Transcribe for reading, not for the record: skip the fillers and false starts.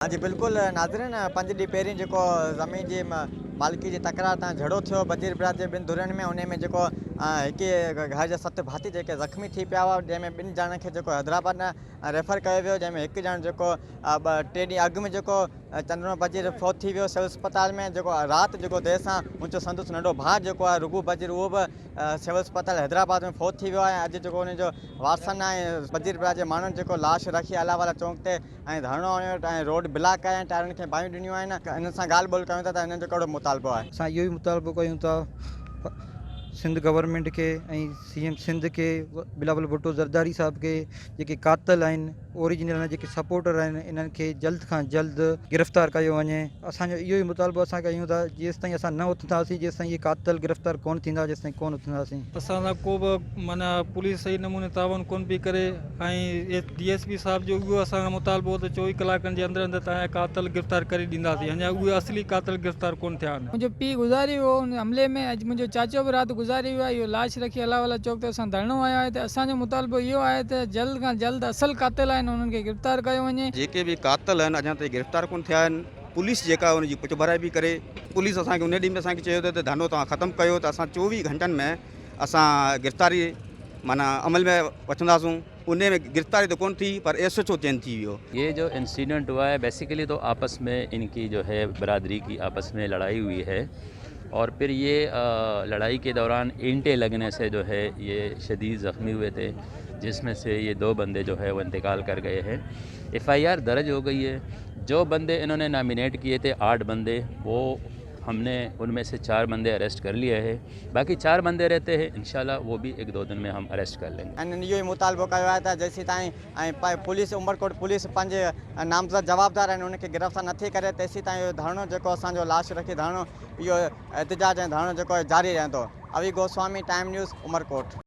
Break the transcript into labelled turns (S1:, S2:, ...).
S1: हाँ जी बिल्कुल नाज़रीन 5 ॾींहं पहिरीं जेको ज़मीन जी मालिकी जी तकरार तां झड़ो थियो वज़ीरपुरा जे ॿिनि धुरनि में, उन में जेको हिकु घर जा 7 भाती जेके ज़ख़्मी थी पिया हुआ, जंहिंमें 2 ॼणनि खे जेको हैदराबाद रेफर कयो वियो, जंहिंमें हिकु ॼणो जेको 3 ॾींहं अॻु में जेको चंद्रमा बजीर फौत थी वियो सिविल अस्पताल में। जेको राति जेको देरि सां मुंहिंजो संदसि नंढो भाउ जेको आहे रुगू बजीर, उहो बि सिविल अस्पताल हैदराबाद में फौत थी वियो आहे। अॼु जेको उनजो वारसनि ऐं वज़ीरपुरा जे माण्हुनि जेको लाश रखी अलावाला चौक ते ऐं धरणो हणियो ऐं रोड ब्लॉक कया, टायरनि खे बाहियूं ॾिनियूं आहिनि। हिन सां ॻाल्हि ॿोल कयूं था त हिननि जो कहिड़ो मुतालबो आहे?
S2: असां इहो ई मुतालबो कयूं था सिंध गवर्नमेंट के ऐं CM सिंध के बिलावल भुट्टो ज़रदारी साहब के, जेके कातल आहिनि ओरिजिनल जेके सपोर्टर आहिनि, इन्हनि खे जल्द खां जल्द गिरफ़्तार कयो वञे। असांजो इहो ई मुतालबो असां कयूं था, जेसिताईं असां न उथंदासीं, जेसिताईं इहे कातल गिरफ़्तार कोन थींदा, जेसिताईं कोन उथंदासीं।
S3: असां सां को बि माना पुलिस सही नमूने तावन कोन पई करे ऐं DSP साहब जो उहो असांजो मुतालबो त 24 कलाकनि जे अंदरि अंदरि तव्हांजा कातल गिरफ़्तार करे ॾींदासीं। अञा उहे असली कातल गिरफ़्तार कोन थिया आहिनि।
S4: मुंहिंजो पीउ गुज़ारी वियो उन हमले में, अॼु मुंहिंजो चाचो बि राति गुज़ारी वियो आहे। इहो लाश रखी अलावाला चौक ते असां धरणो आया आहे। त असांजो मुतालबो इहो आहे त जल्द खां जल्द असल कातिल आहिनि उन्हनि खे गिरफ़्तार कयो वञे।
S5: जेके बि कातल आहिनि अञा ताईं गिरफ़्तार कोन थिया आहिनि। पुलिस जेका उनजी पुछभराई बि करे, पुलिस असांखे उन ॾींहं में असांखे चयो त धरणो तव्हां ख़तमु कयो त असां 24 घंटनि में असां गिरफ़्तारी माना अमल में वठंदासूं। उन में गिरफ़्तारी तो कोन थी, पर SHO चेंज थी वियो।
S6: ये जो इंसिडेंट हुआ है बेसिकली तो आपस में इनकी जो है बरादरी की आपस में लड़ाई हुई है, और फिर ये लड़ाई के दौरान ईंटें लगने से जो है ये शदीद ज़ख्मी हुए थे, जिसमें से ये 2 बंदे जो है वो इंतकाल कर गए हैं। FIR दर्ज हो गई है। जो बंदे इन्होंने नॉमिनेट किए थे 8 बंदे, वो हमने उनमें से 4 बंदे अरेस्ट कर लिए हैं। बाकी 4 बंदे रहते हैं, इंशाल्लाह वो भी 1-2 दिन में हम अरेस्ट कर लेंगे।
S1: ऐं इहो ई मुतालबो कयो आहे त जेसीं ताईं पुलिस उमरकोट पुलिस पंहिंजे नामज़द जवाबदार आहिनि उनखे गिरफ़्तार नथी करे, तेसीं ताईं इहो धरणो जेको असांजो लाश रखी धरणो, इहो एहतिजाज ऐं धरणो जेको जारी रहंदो। अवी गोस्वामी, टाइम न्यूज़, उमरकोट।